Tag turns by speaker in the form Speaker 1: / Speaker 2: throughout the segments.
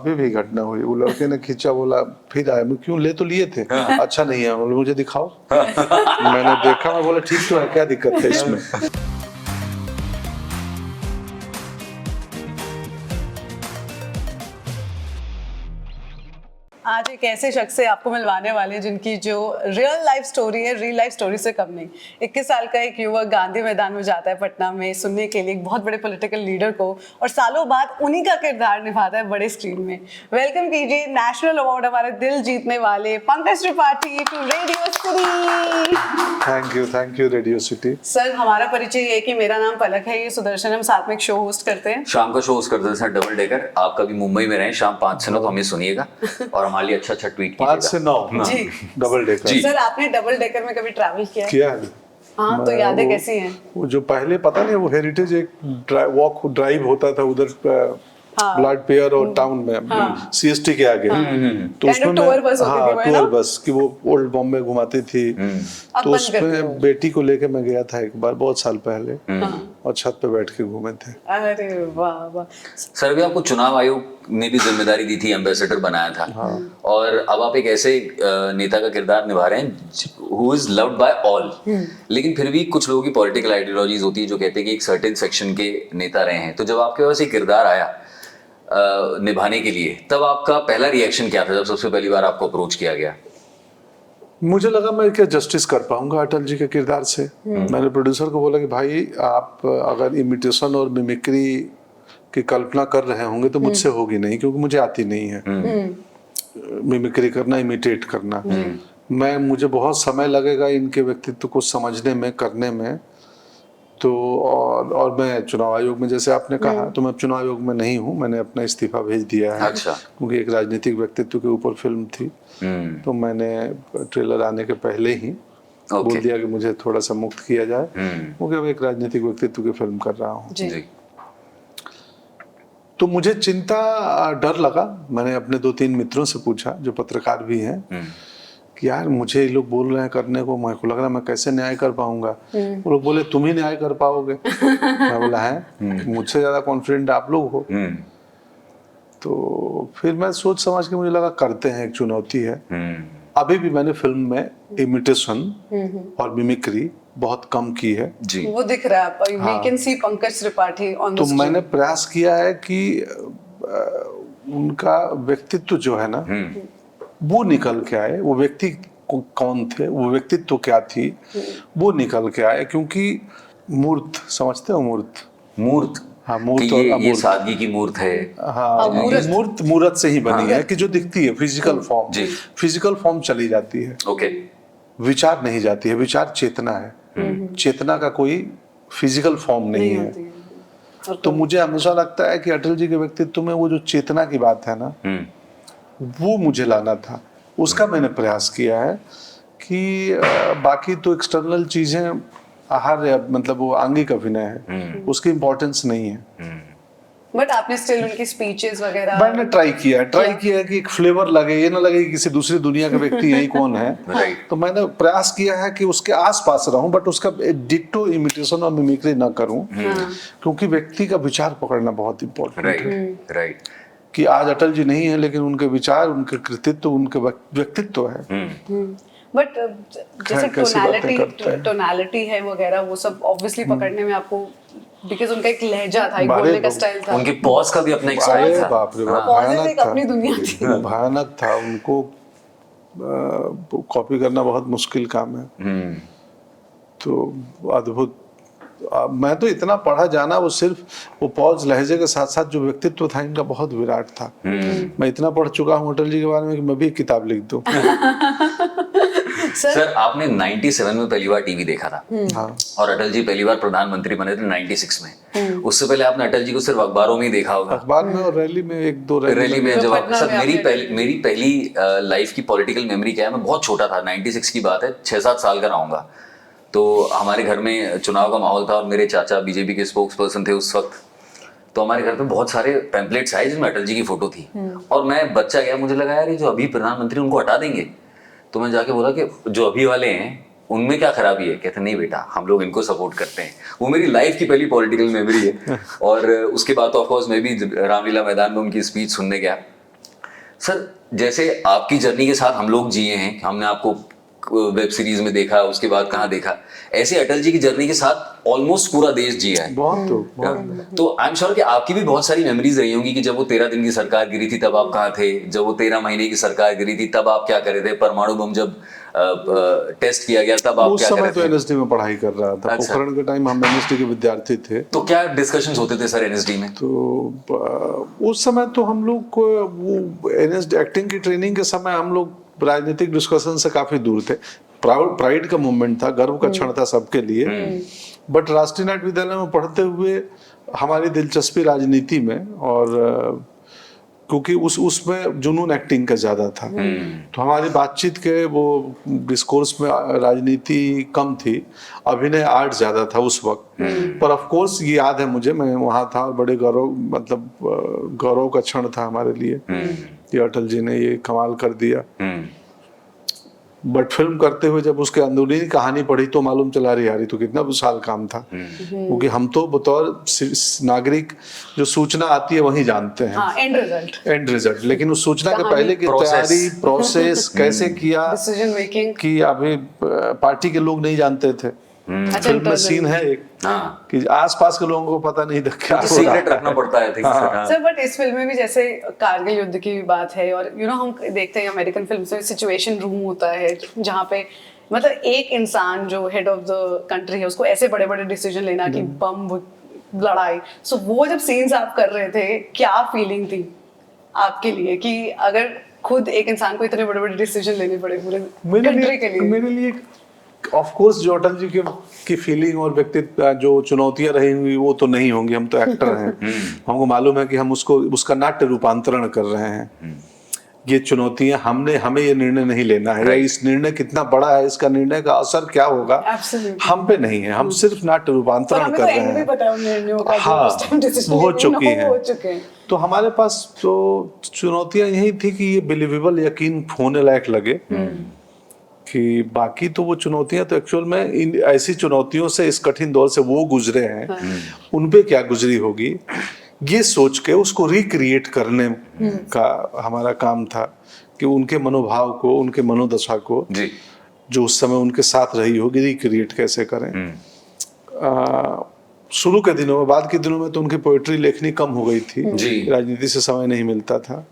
Speaker 1: अभी भी घटना हुई, वो लड़के ने खींचा, बोला फिर आया, मैं क्यों, ले तो लिए थे, अच्छा नहीं है, बोले मुझे दिखाओ। मैंने देखा, मैं बोला ठीक तो है, क्या दिक्कत है इसमें।
Speaker 2: आज एक ऐसे शख्स से आपको मिलवाने वाले हैं जिनकी जो रियल लाइफ स्टोरी है, रियल लाइफ स्टोरी से कम नहीं। 21 साल का एक युवक गांधी मैदान में जाता है पटना में सुनने के लिए एक बहुत बड़े पॉलिटिकल लीडर को, और सालों बाद उन्हीं का किरदार निभाता है बड़े स्क्रीन में। वेलकम कीजिए नेशनल अवार्ड हमारे दिल जीतने वाले Pankaj Tripathi to Radio City.
Speaker 1: Thank you Radio City.
Speaker 2: Sir, हमारा परिचय ये है कि मेरा नाम पलक है, ये सुदर्शन, हम साथ में एक शो होस्ट करते हैं,
Speaker 3: शाम का शो होस्ट करते हैं सर, डबल डेकर। आप कभी मुंबई में रहें शाम 5 से 9 तो हमें सुनिएगा और हमारे लिए अच्छा ट्वीट
Speaker 1: 5 से 9
Speaker 2: जी।
Speaker 1: Double decker.
Speaker 2: सर, आपने डबल डेकर में कभी ट्रैवल किया है?
Speaker 1: किया है।
Speaker 2: हाँ, तो यादें कैसी हैं?
Speaker 1: वो जो पहले पता नहीं, वो हेरिटेज एक वॉक ड्राइव होता था उधर ब्लड पेयर और टाउन में, सीएसटी के आगे, तो उसमें
Speaker 2: टूर बस होती थी,
Speaker 1: टूर बस कि वो ओल्ड बॉम्बे घुमाती थी, तो उसमें बेटी को लेके मैं गया था एक बार बहुत साल पहले, और छत पे बैठ के घूमे थे।
Speaker 2: अरे वाह वाह।
Speaker 3: सर, अभी आपको चुनाव आयोग ने भी जिम्मेदारी दी थी, एम्बेसडर बनाया था, और अब आप एक ऐसे नेता का किरदार निभा रहे हैं who is loved by all, लेकिन फिर भी कुछ लोगों की पॉलिटिकल आइडियोलॉजीज होती है जो कहते हैं कि एक सर्टेन सेक्शन के नेता रहे हैं। तो जब आपके पास एक किरदार आया निभाने के लिए, तब आपका पहला रिएक्शन क्या था जब सबसे पहली बार आपको अप्रोच किया गया?
Speaker 1: मुझे लगा मैं क्या जस्टिस कर पाऊंगा अटल जी के किरदार से। मैंने प्रोड्यूसर को बोला कि भाई आप अगर इमिटेशन और मिमिक्री की कल्पना कर रहे होंगे तो मुझसे होगी नहीं, क्योंकि मुझे आती नहीं है मिमिक्री करना, इमिटेट करना। मुझे बहुत समय लगेगा इनके व्यक्तित्व को समझने में, करने में। तो और मैं चुनाव आयोग में, जैसे आपने कहा, तो मैं चुनाव आयोग में नहीं हूँ, मैंने अपना इस्तीफा भेज दिया है।
Speaker 3: अच्छा। क्योंकि
Speaker 1: एक राजनीतिक व्यक्तित्व के ऊपर फिल्म थी, तो मैंने ट्रेलर आने के पहले ही बोल दिया कि मुझे थोड़ा सा मुक्त किया जाए, क्योंकि अब एक राजनीतिक व्यक्तित्व की फिल्म कर रहा हूँ। तो मुझे चिंता, डर लगा। मैंने अपने 2-3 मित्रों से पूछा जो पत्रकार भी हैं कि यार मुझे ये लोग बोल रहे हैं करने को, मेरे को लग रहा है मैं कैसे न्याय कर पाऊंगा। वो लोग बोले तुम ही न्याय कर पाओगे। मैं बोला है, मुझसे ज्यादा कॉन्फिडेंट आप लोग हो। तो फिर मैं सोच समझ के मुझे लगा करते हैं, एक चुनौती है। अभी भी मैंने फिल्म में इमिटेशन और मिमिक्री बहुत कम की है
Speaker 2: जी। वो दिख रहा है, we can see Pankaj Tripathi on the screen.
Speaker 1: तो मैंने प्रयास किया है कि उनका व्यक्तित्व जो है ना वो निकल के आए, वो व्यक्ति कौन थे, वो व्यक्तित्व क्या थी, वो निकल के आए। क्योंकि मूर्त, समझते हो मूर्त? हाँ, मूर्त और
Speaker 3: ये सादगी की मूर्त है।
Speaker 1: हाँ, मूर्त से ही बनी है कि जो दिखती है, फिजिकल फॉर्म, फिजिकल फॉर्म चली जाती है, विचार नहीं जाती है। विचार चेतना है, चेतना का कोई फिजिकल फॉर्म नहीं है। तो मुझे हमेशा लगता है कि अटल जी के व्यक्तित्व में वो जो चेतना की बात है ना, वो मुझे लाना था। उसका मैंने प्रयास किया है कि बाकी तो एक्सटर्नल चीजें, आहार मतलब वो आंगिक अभिनय है, उसकी इम्पोर्टेंस नहीं है।
Speaker 2: बट आपने स्टिल उनकी स्पीचेस वगैरह
Speaker 1: मैंने ट्राई किया है कि एक फ्लेवर लगे, ये ना लगे कि किसी दूसरी दुनिया का व्यक्ति यही कौन है। तो मैंने प्रयास किया है कि उसके आसपास रहूं, बट उसका डिट्टो इमिटेशन और मिमिक्री ना करूं, क्योंकि व्यक्ति का विचार पकड़ना बहुत इम्पोर्टेंट है। कि आज अटल जी नहीं है, लेकिन उनके विचार, उनके कृतित्व, उनके व्यक्तित्व है।
Speaker 2: बट जैसे टोनालिटी है वगैरह, वो सब ऑब्वियसली पकड़ने में आपको, बिकॉज़ उनका एक लहजा था, एक बोलने का स्टाइल था,
Speaker 3: उनके पॉज का भी अपना एक स्टाइल था।
Speaker 1: बाप रे बाप,
Speaker 2: भयानक था, अपनी दुनिया थी,
Speaker 1: भयानक था। उनको कॉपी करना बहुत मुश्किल काम है। तो अद्भुत। मैं तो इतना पढ़ा जाना, वो सिर्फ वो पॉज, लहजे के साथ साथ जो व्यक्तित्व था इनका बहुत विराट था। मैं इतना पढ़ चुका हूँ अटल जी के बारे में कि मैं भी एक किताब लिख दूं।
Speaker 3: सर, आपने 97 में पहली बार टीवी देखा था। हाँ। और अटल जी पहली बार प्रधानमंत्री बने थे 96 में। उससे पहले आपने अटल जी को सिर्फ अखबारों में ही देखा होगा।
Speaker 1: अखबार में और रैली में, 1-2
Speaker 3: रैली में। जब सर, मेरी पहली लाइफ की पॉलिटिकल मेमोरी क्या है, मैं बहुत छोटा था, 96 की बात है, 6-7 साल का रहूंगा। तो हमारे घर में चुनाव का माहौल था और मेरे चाचा बीजेपी के स्पोक्स पर्सन थे उस वक्त। तो हमारे घर पे बहुत सारे पैम्पलेट्स आए जिसमें अटल जी की फोटो थी। और मैं बच्चा गया, मुझे लगा यार ये जो अभी प्रधानमंत्री उनको हटा देंगे। तो मैं जाके बोला कि जो अभी वाले हैं उनमें क्या खराबी है? कहते नहीं बेटा, हम लोग इनको सपोर्ट करते हैं। वो मेरी लाइफ की पहली पॉलिटिकल मेमोरी है। और उसके बाद तो ऑफकोर्स मैं भी रामलीला मैदान में उनकी स्पीच सुनने गया। सर जैसे आपकी जर्नी के साथ हम लोग जिए हैं, हमने आपको वेब सीरीज में देखा, उसके बाद कहाँ देखा, ऐसे अटल जी की जर्नी के साथ ऑलमोस्ट पूरा देश जिया है।
Speaker 1: बहुत
Speaker 3: तो आई एम श्योर कि आपकी भी बहुत सारी मेमोरीज रही होंगी कि जब वो 13 दिन की सरकार गिरी थी तब आप कहाँ थे, जब वो 13 महीने की सरकार गिरी थी तब आप क्या कर रहे थे, परमाणु बम जब टेस्ट किया गया तब आप
Speaker 1: उस
Speaker 3: क्या कर
Speaker 1: समय
Speaker 3: रहे
Speaker 1: तो
Speaker 3: थे?
Speaker 1: एनएसडी में पढ़ाई कर रहा था।
Speaker 3: अच्छा।
Speaker 1: पोखरण के टाइम हम एनएसडी के विद्यार्थी थे।
Speaker 3: तो क्या डिस्कशंस होते थे सर एनएसडी में?
Speaker 1: तो उस समय तो हम लोग को वो एनएसडी एक्टिंग की ट्रेनिंग के समय हम लोग राजनीतिक डिस्कशन से काफी दूर थे। प्राइड का मूवमेंट था, गर्व का क्षण था सबके लिए। बट राष्ट्रीय नाट्य विद्यालय में पढ़ते हुए हमारी दिलचस्पी राजनीति में, और क्योंकि उसमें जुनून एक्टिंग का ज्यादा था, तो हमारी बातचीत के वो डिस्कोर्स में राजनीति कम थी, अभिनय आर्ट ज्यादा था उस वक्त। पर ऑफ कोर्स ये याद है मुझे, मैं वहाँ था और बड़े गौरव का क्षण था हमारे लिए कि अटल जी ने ये कमाल कर दिया। बट फिल्म करते हुए जब उसके अंदरूनी कहानी पढ़ी तो मालूम चला रही यार तो कितना विशाल काम था। क्योंकि हम तो बतौर नागरिक जो सूचना आती है वही जानते हैं, एंड रिजल्ट, लेकिन उस सूचना के पहले की तैयारी, प्रोसेस कैसे किया,
Speaker 2: डिसीजन मेकिंग
Speaker 1: कि अभी पार्टी के लोग नहीं जानते थे। फिल्म में सीन है एक कि आसपास के लोगों को पता नहीं था क्या हो रहा
Speaker 3: सीक्रेट रखना पड़ता है
Speaker 2: सर। बट इस फिल्म में भी जैसे कारगिल युद्ध की बात है, और हम देखते हैं अमेरिकन फिल्म में सिचुएशन रूम होता है जहाँ पे मतलब एक इंसान जो हेड ऑफ द कंट्री है उसको ऐसे बड़े बड़े डिसीजन लेना कि बम लड़ाई। सो वो जब सीन्स आप कर रहे थे क्या फीलिंग थी आपके लिए कि अगर खुद एक इंसान को इतने बड़े बड़े डिसीजन लेने पड़े पूरे कंट्री के लिए?
Speaker 1: मेरे लिए ऑफ कोर्स जो अटल जी की फीलिंग और व्यक्तित्व जो चुनौतियां रही हुई वो तो नहीं होंगी, हम तो एक्टर हैं। हमको मालूम है कि हम उसका नाट्य रूपांतरण कर रहे हैं। ये चुनौतियां हमें ये निर्णय नहीं लेना है, इस निर्णय कितना बड़ा है, इसका निर्णय का असर क्या होगा हम पे नहीं है, हम सिर्फ नाट्य रूपांतरण कर रहे हैं। हाँ, हो चुकी है। तो हमारे पास तो चुनौतियां यही थी कि ये बिलीवेबल, यकीन होने लायक लगे। कि बाकी तो वो चुनौतियां तो एक्चुअल में इन ऐसी चुनौतियों से, इस कठिन दौर से वो गुजरे हैं, उनपे क्या गुजरी होगी ये सोच के उसको रिक्रिएट करने का हमारा काम था कि उनके मनोभाव को, उनके मनोदशा को जी। जो उस समय उनके साथ रही होगी रिक्रिएट कैसे करें। शुरू के दिनों में, बाद के दिनों में तो उनकी पोएट्री लेखनी कम हो गई थी, राजनीति से समय नहीं मिलता था।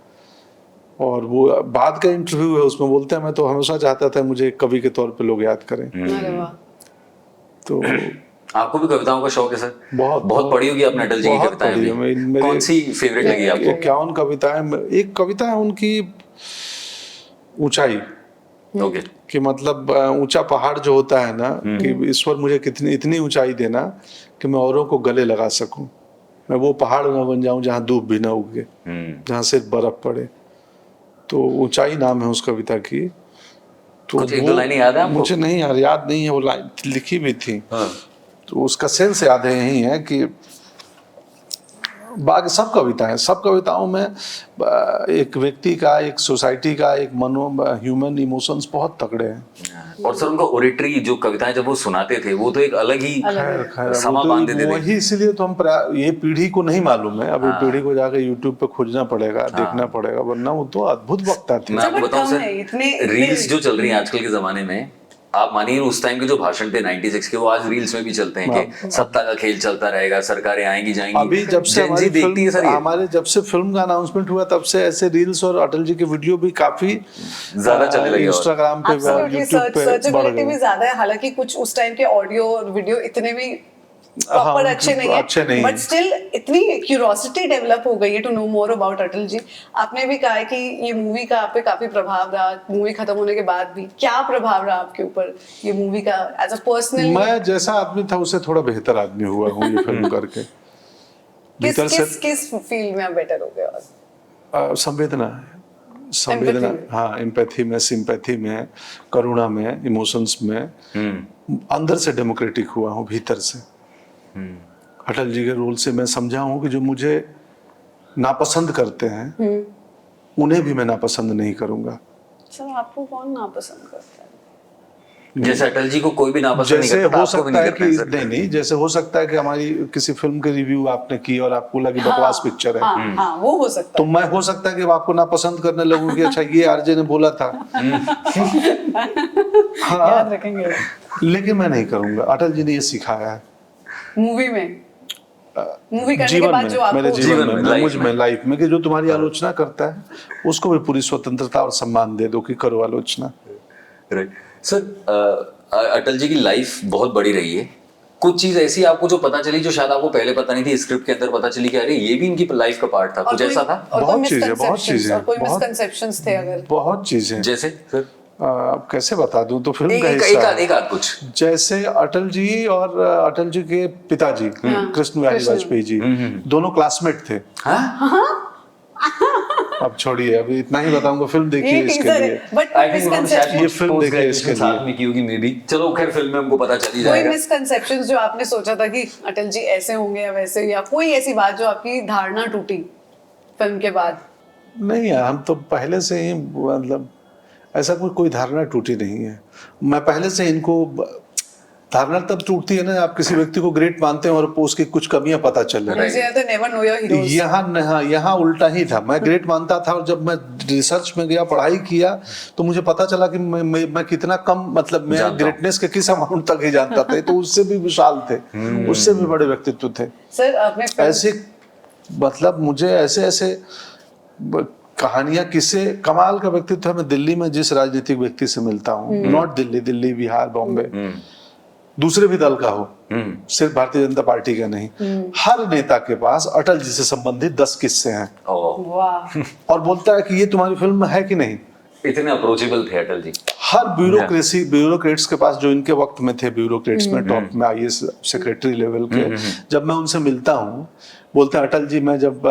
Speaker 1: और वो बाद का इंटरव्यू है उसमें बोलते हैं मैं तो हमेशा चाहता था मुझे कवि के तौर पे लोग याद करें। तो
Speaker 3: आपको भी कविताओं का शौक है सर? बहुत पढ़ी होगी आपने अटल जी की कविताएं। कौन सी फेवरेट लगी आपको?
Speaker 1: 51 कविताएं। एक कविता है उनकी ऊंचाई, कि मतलब ऊंचा पहाड़ जो होता है ना, कि ईश्वर मुझे इतनी ऊंचाई देना कि मैं औरों को गले लगा सकूं, मैं वो पहाड़ ना बन जाऊं जहां धूप भी ना उगे, जहां सिर्फ बर्फ पड़े। तो ऊंचाई नाम है उस कविता की। तो
Speaker 3: कुछ एक दो लाइनें याद है आपको?
Speaker 1: मुझे नहीं याद नहीं है, वो लाइन लिखी भी थी। तो उसका सेंस याद है, यही है कि बाकी सब कविताओं में एक व्यक्ति का, एक सोसाइटी का, एक ह्यूमन इमोशंस बहुत तगड़े हैं।
Speaker 3: और सर उनका ओरेटरी, जो कविताएं जब वो सुनाते थे वो तो एक अलग ही समा बांध देते थे।
Speaker 1: वही इसलिए तो हम ये पीढ़ी को नहीं मालूम है, अभी पीढ़ी को जाकर यूट्यूब पे खोजना पड़ेगा, देखना पड़ेगा, वरना वो तो अद्भुत वक्ता थे।
Speaker 3: मैं आपको बताऊं सर, रील्स जो चल रही है आजकल के जमाने में, आप मानिए उस टाइम के जो भाषण थे 96 के, वो आज रील्स में भी चलते हैं कि सत्ता का खेल चलता रहेगा, सरकारें आएंगी जाएंगी।
Speaker 1: अभी जब से जब से फिल्म का अनाउंसमेंट हुआ तब से ऐसे रील्स और अटल जी के वीडियो भी काफी
Speaker 3: ज्यादा चलने लगे,
Speaker 1: इंस्टाग्राम पे, यूट्यूब पे
Speaker 2: सर्चेबिलिटी भी ज्यादा है। हालांकि कुछ उस टाइम के ऑडियो और वीडियो इतने भी प्रॉपर अच्छे नहीं है, बट स्टिल इतनी क्यूरियोसिटी डेवलप हो गई है to know more about Atal ji. आपने भी कहा है कि ये मूवी का आप पे काफी प्रभाव रहा, मूवी खत्म होने के बाद भी क्या प्रभाव रहा आपके ऊपर ये मूवी का एज अ पर्सनल?
Speaker 1: मैं जैसा आदमी था उससे थोड़ा बेहतर आदमी हुआ हूँ ये फिल्म करके।
Speaker 2: किस फील्ड में आप बेटर हो गए?
Speaker 1: संवेदना, हाँ, एम्पैथी में, सिंपैथी में, करुणा में, इमोशंस में, अंदर से डेमोक्रेटिक हुआ हूँ, भीतर से। अटल जी के रोल से मैं समझा हूँ कि जो मुझे नापसंद करते हैं उन्हें भी मैं नापसंद नहीं करूंगा।
Speaker 2: सर आपको कौन नापसंद करता है?
Speaker 3: जैसे अटल जी को कोई भी नापसंद नहीं
Speaker 1: जैसे
Speaker 3: करता,
Speaker 1: हो
Speaker 3: आपको भी
Speaker 1: सकता है
Speaker 3: नहीं करना है,
Speaker 1: कि
Speaker 3: सर।
Speaker 1: नहीं, जैसे हो सकता है कि हमारी किसी फिल्म के रिव्यू आपने की और आपको लगी बकवास पिक्चर है,
Speaker 2: हाँ हाँ, वो हो सकता
Speaker 1: तो मैं हो सकता है कि आपको नापसंद करने लगूं कि अच्छा ये आरजे ने बोला था।
Speaker 2: है,
Speaker 1: हाँ,
Speaker 2: याद रखेंगे
Speaker 1: लेकिन मैं नहीं करूंगा। अटल जी ने ये सिखाया है
Speaker 2: मूवी में, मूवी करने के
Speaker 1: जीवन
Speaker 2: बाद
Speaker 1: में,
Speaker 2: जो
Speaker 1: मेरे
Speaker 2: आपको
Speaker 1: जीवन में,
Speaker 3: लाइफ
Speaker 1: मुझ में,
Speaker 3: में।
Speaker 1: लाइफ में, कि जो तुम्हारी आलोचना करता है उसको भी पूरी स्वतंत्रता और सम्मान दे दो कि करो आलोचना।
Speaker 3: राइट सर, अटल जी की लाइफ बहुत बड़ी रही है। कुछ चीज ऐसी आपको जो पता चली जो शायद आपको पहले पता नहीं थी, स्क्रिप्ट के अंदर पता चली कि अरे ये भी इनकी लाइफ का पार्ट था,
Speaker 2: और
Speaker 3: कुछ
Speaker 2: कोई-
Speaker 3: ऐसा था?
Speaker 2: और कोई
Speaker 1: बहुत चीजें, बहुत
Speaker 2: misconceptions,
Speaker 1: चीजें,
Speaker 2: और कोई
Speaker 1: बहुत-
Speaker 2: मिसकंसेप्शंस थे अगर
Speaker 1: बहुत चीजें।
Speaker 3: जैसे सर
Speaker 1: अब कैसे बता दूं, तो फिल्म का
Speaker 3: एक
Speaker 1: हिस्सा है।
Speaker 3: एक आध कुछ।
Speaker 1: जैसे अटल जी और अटल जी के पिताजी कृष्ण बिहारी
Speaker 2: कृष्ण।
Speaker 1: वाजपेयी जी दोनों क्लासमेट थे।
Speaker 3: हाँ,
Speaker 1: अब छोड़िए, अभी इतना ही बताऊंगा, फिल्म देखिए
Speaker 2: ये
Speaker 1: इसके
Speaker 2: टीजर
Speaker 1: लिए।
Speaker 2: है, बट
Speaker 3: आई थिंक उन्होंने शायद
Speaker 1: ये फिल्म
Speaker 3: post
Speaker 1: देखिए इसके
Speaker 3: graduation साथ
Speaker 1: लिए।
Speaker 3: में की होगी मे बी। चलो खैर फिल्म में हमको पता चल ही
Speaker 2: कोई
Speaker 3: जाएगा।
Speaker 2: मिसकंसेप्शंस जो आपने सोचा था कि अटल जी ऐसे होंगे या वैसे, या कोई ऐसी बात जो आपकी धारणा टूटी फिल्म के बाद?
Speaker 1: नहीं यार, हम तो पहले से ही, मतलब ऐसा कोई धारणा टूटी नहीं है। मैं पहले से इनको, धारणा तब टूटती है ना आप किसी व्यक्ति को ग्रेट मानते हैं और उसकी कुछ कमियां पता चल रही है।
Speaker 2: Never know your heroes.
Speaker 1: यहाँ उल्टा ही था। मैं ग्रेट मानता था और जब मैं रिसर्च में गया, पढ़ाई किया, तो मुझे पता चला कि मैं कितना कम, मतलब मैं ग्रेटनेस के किस अमाउंट तक ही जानता था। तो उससे भी विशाल थे, उससे भी बड़े व्यक्तित्व थे।
Speaker 2: सर आपने
Speaker 1: ऐसे, मतलब मुझे ऐसे ऐसे कहानियां, किससे कमाल का व्यक्तित्व है। मैं दिल्ली में जिस राजनीतिक व्यक्ति से मिलता हूँ, नॉट दिल्ली, बिहार, बॉम्बे, दूसरे भी दल का हो, सिर्फ भारतीय जनता पार्टी का नहीं, हर नेता के पास अटल जी से संबंधित 10 किस्से हैं।
Speaker 2: वाह,
Speaker 1: और बोलता है कि ये तुम्हारी फिल्म में है कि नहीं।
Speaker 3: इतने अप्रोचेबल थे अटल जी।
Speaker 1: हर ब्यूरोक्रेट्स के पास, जो इनके वक्त में थे ब्यूरोक्रेट्स में, टॉप में आईएएस सेक्रेटरी लेवल के, जब मैं उनसे मिलता हूँ, बोलते हैं अटल जी मैं जब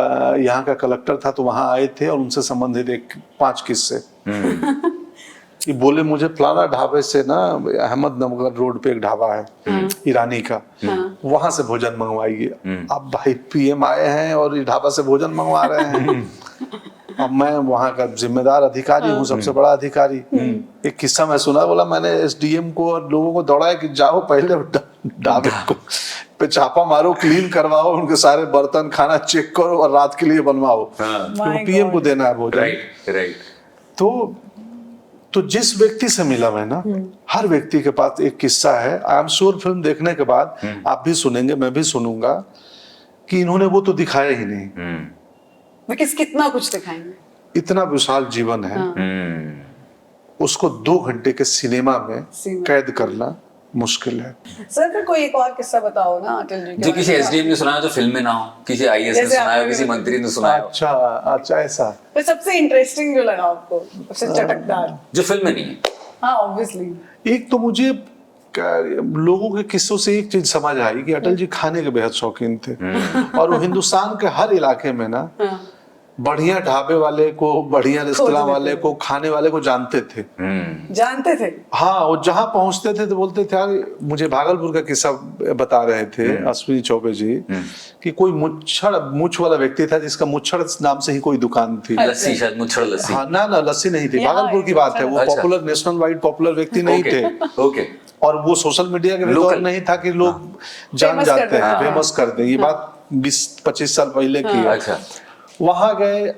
Speaker 1: यहाँ का कलेक्टर था तो वहां आए थे और उनसे संबंधित 5 किस्से। ये बोले मुझे फलाना ढाबे से ना, अहमदनगर रोड पे एक ढाबा है ईरानी का, वहां से भोजन मंगवाइए। अब भाई पीएम आए हैं और इस ढाबा से भोजन मंगवा रहे हैं। अब मैं वहां का जिम्मेदार अधिकारी हूँ, सबसे बड़ा अधिकारी। एक किस्सा मैं सुना, बोला मैंने एसडीएम को और लोगों को दौड़ाया कि जाओ पहले ढाबे को पे छापा मारो, क्लीन करवाओ, उनके सारे बर्तन खाना चेक करो और रात के लिए बनवाओ, क्योंकि पीएम को देना है भोजन।
Speaker 3: राइट।
Speaker 1: तो जिस व्यक्ति से मिला मैं ना, हर व्यक्ति के पास एक किस्सा है। आई एम श्योर फिल्म देखने के बाद आप भी सुनेंगे, मैं भी सुनूंगा, कि इन्होंने वो तो दिखाया ही नहीं।
Speaker 2: कितना कुछ दिखाएंगे।
Speaker 1: इतना विशाल जीवन है, उसको 2 घंटे के सिनेमा में कैद करना मुश्किल है।
Speaker 2: सर फिर कोई एक और किस्सा बताओ ना अटल जी के,
Speaker 3: जो किसी एसडीएम ने सुनाया, जो फिल्म में ना हो, किसी आईएएस ने सुनाया, किसी मंत्री ने सुनाया।
Speaker 1: अच्छा ऐसा।
Speaker 2: फिर सबसे इंटरेस्टिंग जो लगा आपको, सबसे चटकदार,
Speaker 3: जो फिल्म में नहीं है।
Speaker 2: हाँ ऑब्वियसली।
Speaker 1: एक तो मुझे लोगों के किस्सों से एक चीज समझ आई कि अटल जी खाने के बेहद शौकीन थे, और वो हिंदुस्तान के हर इलाके में ना बढ़िया ढाबे वाले को, बढ़िया रेस्तरां वाले को, खाने वाले को जानते थे।
Speaker 2: जानते थे।
Speaker 1: हाँ, वो जहाँ पहुंचते थे तो बोलते थे, यार मुझे भागलपुर का किस्सा बता रहे थे अश्विनी चौबे जी, कि कोई मुछ वाला व्यक्ति था जिसका मुच्छड़ नाम से ही कोई दुकान थी।
Speaker 3: लस्सी, शायद मुच्छड़ लस्सी।
Speaker 1: हाँ ना, लस्सी नहीं थी, भागलपुर की बात है। वो पॉपुलर, नेशनल वाइड पॉपुलर व्यक्ति नहीं थे।
Speaker 3: ओके।
Speaker 1: और वो सोशल मीडिया के दौर नहीं था कि लोग जान जाते हैं, फेमस कर दें। ये बात 20-25 साल पहले की है।
Speaker 3: अच्छा।
Speaker 1: वहां गए,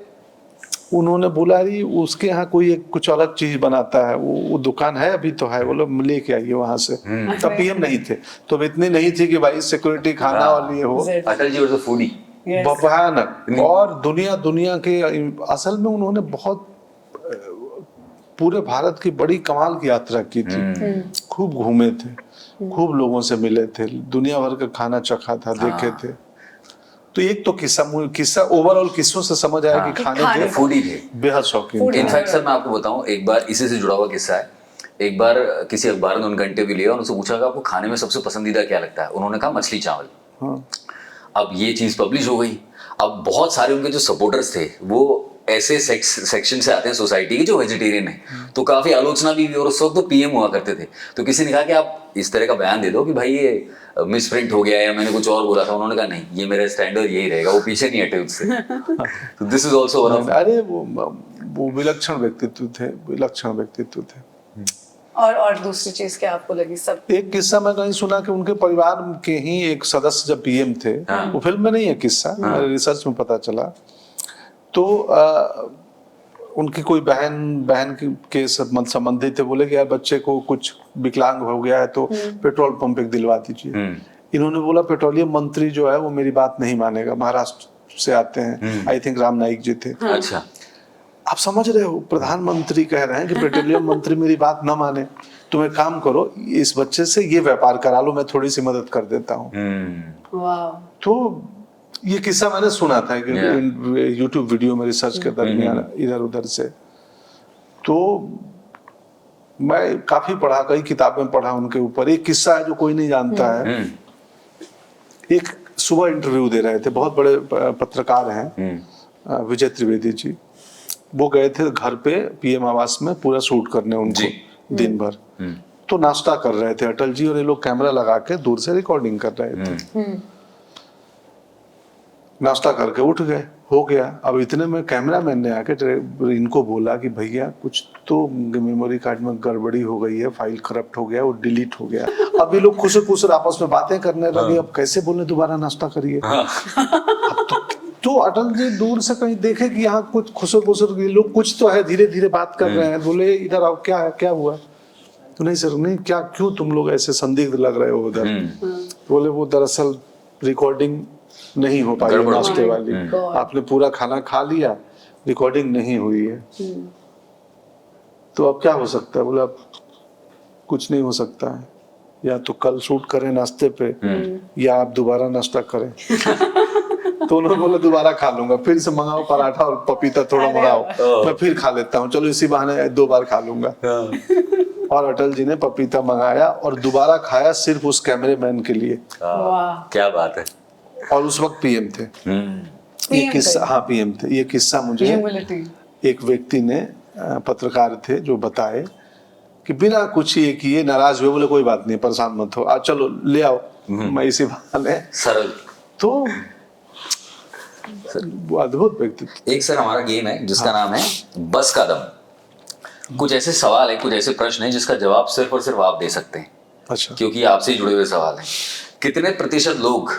Speaker 1: उन्होंने बोला रही उसके यहाँ कोई एक कुछ अलग चीज बनाता है, वो दुकान है अभी तो है, बोलो लेके आइए वहां से। तब पीएम नहीं थे, तो इतनी नहीं थी कि भाई सिक्योरिटी खाना और ये हो।
Speaker 3: Atal ji was a foodie,
Speaker 1: भयानक। और दुनिया के, असल में उन्होंने बहुत पूरे भारत की बड़ी कमाल की यात्रा की थी, खूब घूमे थे, खूब लोगों से मिले थे, दुनिया भर का खाना चखा था, देखे थे। तो एक तो किस्सा ओवरऑल किस्सों से समझ आया कि खाने के
Speaker 3: फूडी थे,
Speaker 1: बेहद शौकीन।
Speaker 3: इनफैक्ट सर मैं आपको बताऊं, एक बार इसी से जुड़ा हुआ किस्सा है। एक बार किसी अखबार ने उनका इंटरव्यू लिया और उनसे पूछा कि आपको खाने में सबसे पसंदीदा क्या लगता है। उन्होंने कहा मछली चावल। अब ये चीज पब्लिश हो गई। अब बहुत सारे उनके जो सपोर्टर्स थे वो ऐसे सेक्शन से आते हैं सोसाइटी के जो वेजिटेरियन है, तो काफी आलोचना भी हुई। और उस वक्त तो पीएम हुआ करते थे, तो किसी ने कहा कि आप इस तरह का बयान दे दो कि भाई ये मिसप्रिंट हो गया है या मैंने कुछ और बोला था। उन्होंने कहा नहीं, ये मेरा स्टैंडर्ड यही रहेगा, वो पीछे नहीं हटे उससे। तो this is also one of,
Speaker 1: अरे वो विलक्षण व्यक्तित्व थे, विलक्षण व्यक्तित्व थे।
Speaker 2: और दूसरी चीज क्या आपको लगी? सब
Speaker 1: एक किस्सा मैं कहीं सुना कि उनके परिवार के ही एक सदस्य जब पीएम थे, वो फिल्म में नहीं है किस्सा, मेरे रिसर्च में पता चला, तो उनकी कोई बहन के संबंधी थे, बोले कि यार बच्चे को कुछ विकलांग हो गया है तो पेट्रोल पंप एक दिलवा दीजिए। इन्होंने बोला पेट्रोलियम मंत्री जो है वो मेरी बात नहीं मानेगा, महाराष्ट्र से आते हैं, आई थिंक राम नाईक जी थे।
Speaker 3: अच्छा,
Speaker 1: आप समझ रहे हो, प्रधानमंत्री कह रहे हैं कि पेट्रोलियम मंत्री मेरी बात न माने, तुम एक काम करो, इस बच्चे से ये व्यापार करा लो, मैं थोड़ी सी मदद कर देता हूँ। तो ये किस्सा मैंने सुना था कि यूट्यूब वीडियो में रिसर्च के दरमियान इधर उधर से। तो मैं काफी पढ़ा, कई किताबें पढ़ा उनके ऊपर। एक किस्सा है जो कोई नहीं जानता है। एक सुबह इंटरव्यू दे रहे थे, बहुत बड़े पत्रकार हैं विजय त्रिवेदी जी, वो गए थे घर पे पीएम आवास में पूरा शूट करने उनको दिन भर। तो नाश्ता कर रहे थे अटल जी और ये लोग कैमरा लगा के दूर से रिकॉर्डिंग कर रहे थे। नाश्ता करके उठ गए, हो गया। अब इतने में कैमरामैन ने आके इनको बोला कि भैया कुछ तो मेमोरी कार्ड में गड़बड़ी हो गई है, फाइल करप्ट हो गया, वो डिलीट हो गया। अब ये लोग खुसर आपस में बातें करने लगे, अब कैसे बोले दोबारा नाश्ता करिए। तो अटल जी दूर से कहीं देखे कि यहाँ कुछ खुसर लोग कुछ तो है, धीरे धीरे बात कर रहे हैं। बोले इधर आओ, क्या है, क्या हुआ? तो नहीं सर, नहीं, क्या, क्यों तुम लोग ऐसे संदिग्ध लग रहे हो उधर? बोले वो दरअसल रिकॉर्डिंग नहीं हो पाई नाश्ते वाली, आपने पूरा खाना खा लिया, रिकॉर्डिंग नहीं हुई है। तो अब क्या हो सकता है? बोला कुछ नहीं हो सकता है, या तो कल शूट करें नाश्ते पे, या आप दोबारा नाश्ता करें। तो उन्होंने बोला दोबारा खा लूंगा, फिर से मंगाओ पराठा और पपीता थोड़ा मंगाओ, मैं फिर खा लेता हूँ, चलो इसी बहाने 2 बार खा लूंगा। और अटल जी ने पपीता मंगाया और दोबारा खाया, सिर्फ उस कैमरेमैन के लिए।
Speaker 3: क्या बात है।
Speaker 1: और उस वक्त पीएम थे। ये किस्सा, हाँ पीएम थे। ये किस्सा मुझे एक व्यक्ति ने, पत्रकार थे, जो बताए कि बिना कुछ ये किए नाराज हुए, बोले कोई बात नहीं, परेशान मत हो, चलो ले आओ, मैं इसी बहाने सरल। तो अद्भुत व्यक्तित्व।
Speaker 3: एक सर हमारा गेम है जिसका नाम है बस का दम। कुछ ऐसे सवाल है, कुछ ऐसे प्रश्न है जिसका जवाब सिर्फ और सिर्फ आप दे सकते हैं।
Speaker 1: अच्छा।
Speaker 3: क्योंकि आपसे जुड़े हुए सवाल हैं। कितने प्रतिशत लोग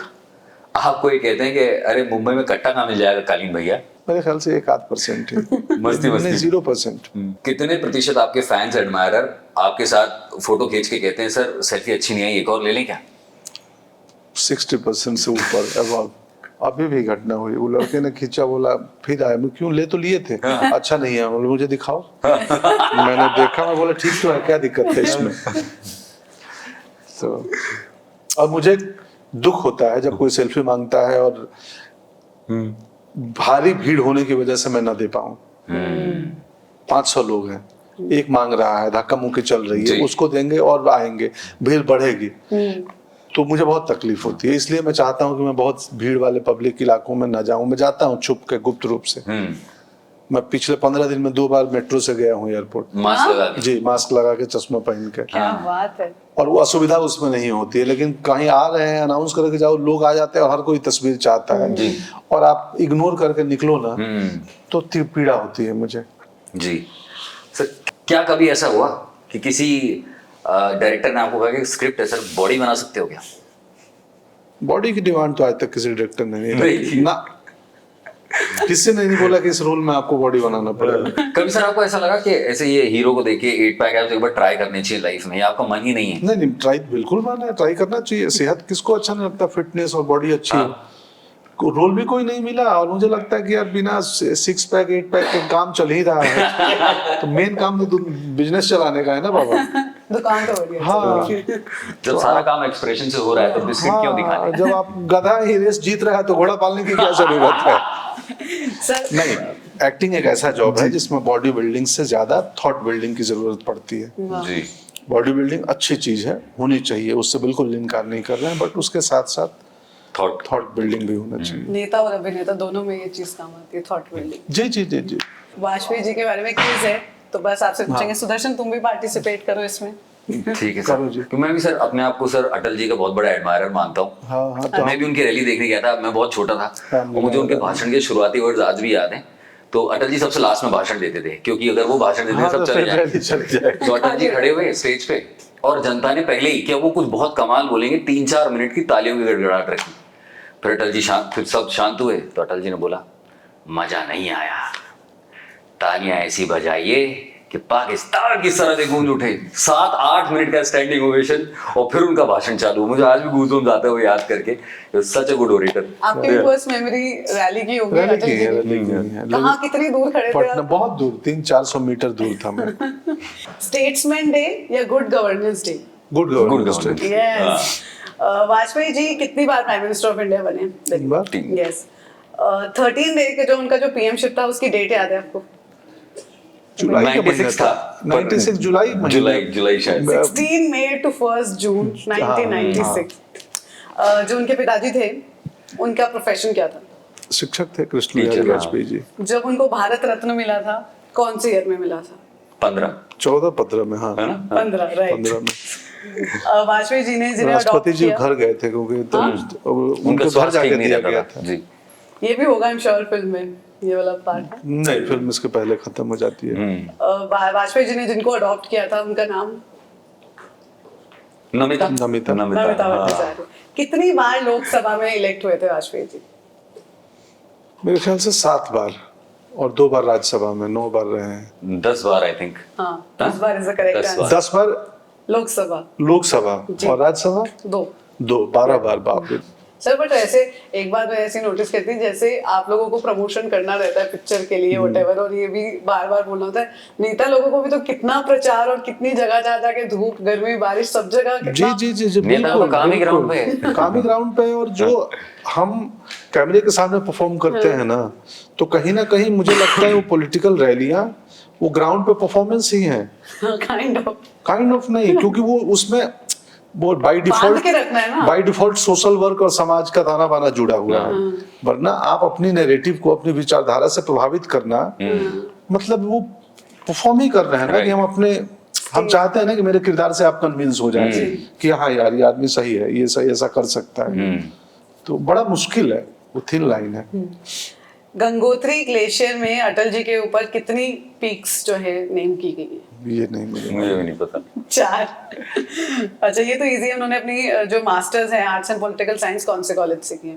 Speaker 3: आपको ये कहते हैं कि अरे मुंबई में कट्टा कहाँ मिल जाएगा कालीन भैया?
Speaker 1: मेरे ख्याल से 1-8% है।
Speaker 3: मस्ती
Speaker 1: 0%।
Speaker 3: कितने प्रतिशत आपके फैंस एडमायरर आपके साथ फोटो खींच के कहते हैं सर सेल्फी अच्छी नहीं आई, एक और ले लें क्या?
Speaker 1: 60% से ऊपर अबाउट। अभी भी घटना हुई, वो लड़के ने खींचा, बोला फिर आया, मैं क्यों, ले तो लिए थे, अच्छा नहीं है, बोले मुझे दिखाओ। मैंने देखा, मैं बोला ठीक तो है, क्या दिक्कत है इसमें? तो अब मुझे दुख होता है जब कोई सेल्फी मांगता है और भारी भीड़ होने की वजह से मैं ना दे पाऊं। 500 लोग हैं, एक मांग रहा है, धक्का मुक्की चल रही है, उसको देंगे और आएंगे, भीड़ बढ़ेगी, तो मुझे बहुत तकलीफ होती है। इसलिए मैं चाहता हूं कि मैं बहुत भीड़ वाले पब्लिक इलाकों में ना जाऊं। मैं जाता हूं छुप के, गुप्त रूप से। मैं पिछले 15 दिन में 2 बार मेट्रो से गया हूँ एयरपोर्ट, मास्क लगा के। जी, मास्क लगा के, चश्मा पहन के।
Speaker 2: क्या बात है। और
Speaker 1: वो असुविधा उसमें नहीं होती है, लेकिन कहीं आ रहे हैं, अनाउंस करके जाओ, लोग आ जाते हैं और हर कोई तस्वीर चाहता है जी, और आप इग्नोर करके निकलो ना, तो पीड़ा होती है मुझे।
Speaker 3: जी सर, क्या कभी ऐसा हुआ कि किसी डायरेक्टर ने आपको कहा कि स्क्रिप्ट है सर, बॉडी बना सकते हो क्या?
Speaker 1: बॉडी की डिमांड तो आज तक किसी डायरेक्टर ने नहीं ना, किसी ने नहीं बोला कि इस रोल में आपको बॉडी बनाना पड़ेगा।
Speaker 3: कभी सर आपको ऐसा लगा कि ऐसे ये हीरो को देख के 8 पैक है तो एक बार ट्राई करनी चाहिए लाइफ में, या आपका मन ही नहीं है?
Speaker 1: नहीं, ट्राई बिल्कुल माना है, ट्राई करना चाहिए। सेहत किसको अच्छा नहीं लगता, फिटनेस और बॉडी अच्छी हो। रोल भी कोई नहीं मिला, और मुझे लगता है कि यार बिना 6 पैक 8 पैक के काम चल ही रहा है। तो मेन काम तो बिजनेस चलाने का है ना बाबा,
Speaker 2: दुकान तो बढ़िया।
Speaker 1: हाँ,
Speaker 3: जब सारा काम एक्सप्रेशन से हो रहा है तो बिस्किट क्यों दिखाने?
Speaker 1: जब आप गधा ही रेस जीत रहा है तो घोड़ा पालने की क्या जरूरत है? नहीं, एक्टिंग एक ऐसा जॉब है जिसमें बॉडी बिल्डिंग से ज्यादा थॉट बिल्डिंग की जरूरत पड़ती है।
Speaker 3: जी,
Speaker 1: बॉडी बिल्डिंग अच्छी चीज है, होनी चाहिए, उससे बिल्कुल इनकार नहीं कर रहे हैं, बट उसके साथ साथ थॉट बिल्डिंग भी होना चाहिए।
Speaker 2: नेता और अभिनेता दोनों में ये चीज काम आती है, थॉट बिल्डिंग।
Speaker 1: जी जी जी जी।
Speaker 2: वाजपेयी जी के बारे में क्विज है, तो बस आपसे पूछेंगे। सुदर्शन, तुम भी पार्टिसिपेट करो इसमें।
Speaker 3: ठीक है सर। तो मैं भी सर अपने आप को सर अटल जी का बहुत बड़ा एडमायरर मानता हूँ।
Speaker 1: हाँ, तो
Speaker 3: मैं भी उनकी रैली देखने गया था, मैं बहुत छोटा था और मुझे उनके भाषण के शुरुआती वर्ड्स आज भी याद हैं। तो अटल जी सबसे लास्ट में भाषण देते थे, क्योंकि अगर वो भाषण देते
Speaker 1: हाँ,
Speaker 3: सब
Speaker 1: तो
Speaker 3: चले
Speaker 1: फिर रैली चली
Speaker 3: जाए। तो अटल जी खड़े हुए स्टेज पे और जनता ने पहले ही क्या वो कुछ बहुत कमाल बोलेंगे 3-4 मिनट की तालियों की गड़गड़ाहट रखी। फिर अटल जी शांत, फिर सब शांत हुए तो अटल जी ने बोला मजा नहीं आया, तालियां ऐसी बजाइए कि पाकिस्तान की सरहदें गूंज उठे। 7-8 मिनट का स्टैंडिंग ओवेशन और फिर उनका भाषण चालू। मुझे आज भी गूज़बम्स आते हैं वो याद करके। सच अ गुड ओरेटर।
Speaker 2: आपकी फर्स्ट मेमोरी रैली की होगी
Speaker 1: रैली
Speaker 2: अटल
Speaker 1: की
Speaker 2: जी
Speaker 1: है,
Speaker 2: की?
Speaker 1: रैली की है।
Speaker 2: कहाँ कितनी दूर खड़े थे
Speaker 1: पटना
Speaker 2: आप?
Speaker 1: बहुत दूर, 300-400 मीटर दूर था मैं।
Speaker 2: स्टेट्समैन डे या good governance day?
Speaker 1: Good governance
Speaker 3: governance.
Speaker 2: Yes. Vajpayee ji कितनी बार प्राइम मिनिस्टर ऑफ इंडिया बने?
Speaker 1: एक बार।
Speaker 2: यस। 13 डे के जो उनका जो पीएमशिप था उसकी डेट याद है आपको?
Speaker 1: जुलाई का
Speaker 3: 96
Speaker 1: महीना
Speaker 3: था।
Speaker 1: 96 जुलाई महीना।
Speaker 3: जुलाई शायद।
Speaker 2: 16 मई टू 1 जून 1996। जो उनके पिताजी थे उनका प्रोफेशन क्या था?
Speaker 1: शिक्षक थे कृष्ण
Speaker 3: टीचर,
Speaker 1: बिहारी
Speaker 3: हाँ।
Speaker 1: वाजपेयी जी।
Speaker 2: जब उनको भारत रत्न मिला था कौन से ईयर में मिला था?
Speaker 3: 15
Speaker 1: 14-15 में, हाँ,
Speaker 3: है ना?
Speaker 2: 15, राइट।
Speaker 1: 15 में।
Speaker 2: वाजपेयी जी ने जिन्हें
Speaker 1: राष्ट्रपति
Speaker 2: अडॉप्ट
Speaker 1: जी
Speaker 2: किया,
Speaker 1: घर गए थे क्योंकि तब
Speaker 3: उनका
Speaker 1: उनको घर
Speaker 3: स्वास्थ्य
Speaker 1: जाके
Speaker 3: ठीक नहीं
Speaker 1: दिया
Speaker 3: रहता
Speaker 1: गया
Speaker 3: था
Speaker 1: था।
Speaker 3: जी।
Speaker 2: ये भी होगा आई एम श्योर फिल्म में ये वाला पार्ट।
Speaker 1: नहीं, फिल्म इसके पहले खत्म हो जाती है।
Speaker 2: वाजपेयी जी ने जिनको अडॉप्ट किया था उनका नाम?
Speaker 3: नमिता
Speaker 1: नमिता।
Speaker 2: नमिता
Speaker 3: हाँ।
Speaker 2: भट्टाचार्य। कितनी बार लोकसभा में इलेक्ट हुए थे वाजपेयी जी?
Speaker 1: मेरे ख्याल से 7 बार और 2 बार राज्यसभा में, 9 बार रहे हैं।
Speaker 3: 10 बार आई थिंक।
Speaker 2: हाँ, इस bar is the correct
Speaker 3: 10 bar.
Speaker 2: Answer.
Speaker 1: 10 बार
Speaker 2: लोकसभा
Speaker 1: लोकसभा
Speaker 2: जी।
Speaker 1: और राज्यसभा
Speaker 2: 2।
Speaker 1: 12 बार। बाप रे।
Speaker 2: सर बट ऐसे एक बात मैं ऐसी नोटिस करती हूँ जैसे आप लोगों को प्रमोशन करना रहता है पिक्चर के लिए व्हाटएवर, और ये भी बार बार बोलना होता है, नेता लोगों को भी तो कितना प्रचार और कितनी जगह जा जाके धूप गर्मी बारिश सब जगह
Speaker 1: जी
Speaker 2: कितना
Speaker 1: जी जी जी,
Speaker 3: नेता तो
Speaker 1: बिल्कुल
Speaker 3: काम ही
Speaker 1: बिल्कुल।
Speaker 3: ग्राउंड पे है।
Speaker 1: काम ही ग्राउंड पे है। और जो हम कैमरे के सामने परफॉर्म करते हैं ना, तो कहीं ना कहीं मुझे लगता है वो पॉलिटिकल रैलियां वो ग्राउंड पे परफॉर्मेंस ही है। काइंड ऑफ नहीं, क्योंकि वो उसमें वो बाय
Speaker 2: बांध के रखना है ना।
Speaker 1: डिफॉल्ट सोशल वर्क और समाज का ताना बाना जुड़ा हुआ है। वरना आप अपनी नैरेटिव को, अपनी विचारधारा से प्रभावित करना, मतलब वो परफॉर्म ही कर रहे हैं ना कि हम चाहते हैं ना कि मेरे किरदार से आप कन्विंस हो जाए कि हाँ यार ये आदमी सही है, ये सही ऐसा कर सकता है। तो बड़ा मुश्किल है, वो थिन लाइन है।
Speaker 2: गंगोत्री ग्लेशियर में अटल जी के ऊपर कितनी पीक्स जो है नेम की गई है?
Speaker 1: ये नहीं मुझे
Speaker 3: मुझे भी नहीं पता।
Speaker 2: 4। अच्छा ये तो इजी है। उन्होंने अपनी जो मास्टर्स है आर्ट्स एंड पॉलिटिकल साइंस कौन से कॉलेज से की है?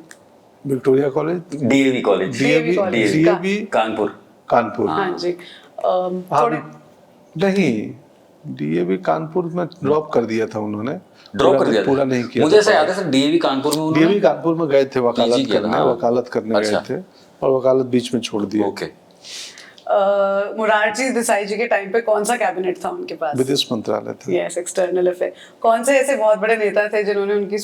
Speaker 1: Victoria college,
Speaker 3: DAV college,
Speaker 1: DAV
Speaker 3: Kanpur.
Speaker 1: Kanpur.
Speaker 2: हाँ जी।
Speaker 1: हाँ,
Speaker 2: थोड़े
Speaker 1: नहीं, डीएवी कानपुर में ड्रॉप कर दिया था उन्होंने।
Speaker 3: ड्रॉप कर दिया
Speaker 1: पूरा नहीं किया।
Speaker 3: मुझे ऐसा याद है सर डीएवी कानपुर में उन्होंने
Speaker 1: डीएवी कानपुर में गए थे
Speaker 3: PG किया था, हाँ।
Speaker 1: वकालत करने
Speaker 3: अच्छा।
Speaker 1: गए थे और वकालत बीच में छोड़ दी।
Speaker 3: ओके।
Speaker 2: मोरारजी देसाई जी के टाइम पे कौन सा कैबिनेट था उनके पास?
Speaker 1: विदेश मंत्रालय था।
Speaker 2: Yes, external affair. कौन से ऐसे बहुत बड़े नेता थे जिन्होंने उनकी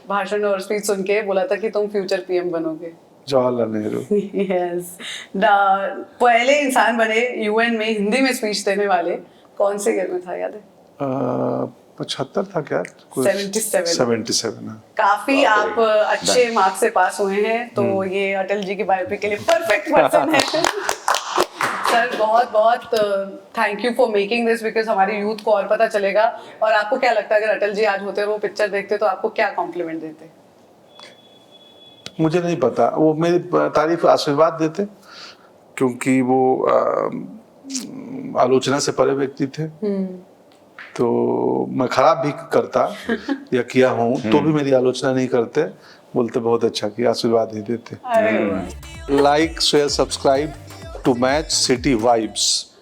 Speaker 2: भाषण और स्पीच सुन के बोला था कि तुम फ्यूचर पीएम बनोगे?
Speaker 1: जवाहरलाल नेहरू।
Speaker 2: यस। पहले इंसान बने यूएन में हिंदी में स्पीच देने वाले कौन से ईयर में था याद है?
Speaker 1: 75 था क्या?
Speaker 2: 77।
Speaker 1: हाँ।
Speaker 2: काफी आप अच्छे मार्क्स से पास हुए हैं, तो ये अटल जी की बायोपिक के लिए परफेक्ट पर्सन है। सर बहुत बहुत thank you for making this, because हमारी यूथ को और पता चलेगा। और आपको क्या लगता है अगर अटल जी आज होते और वो पिक्चर देखते तो आपको क्या कॉम्प्लीमेंट देते?
Speaker 1: मुझे नहीं पता, वो मेरी तारीफ आशीर्वाद देते, क्योंकि वो आलोचना से परे व्यक्ति थे। तो मैं खराब भी करता या किया हूँ तो भी मेरी आलोचना नहीं करते, बोलते बहुत अच्छा किया, आशीर्वाद ही देते।
Speaker 2: अरे वाह।
Speaker 1: Like share subscribe to match city vibes.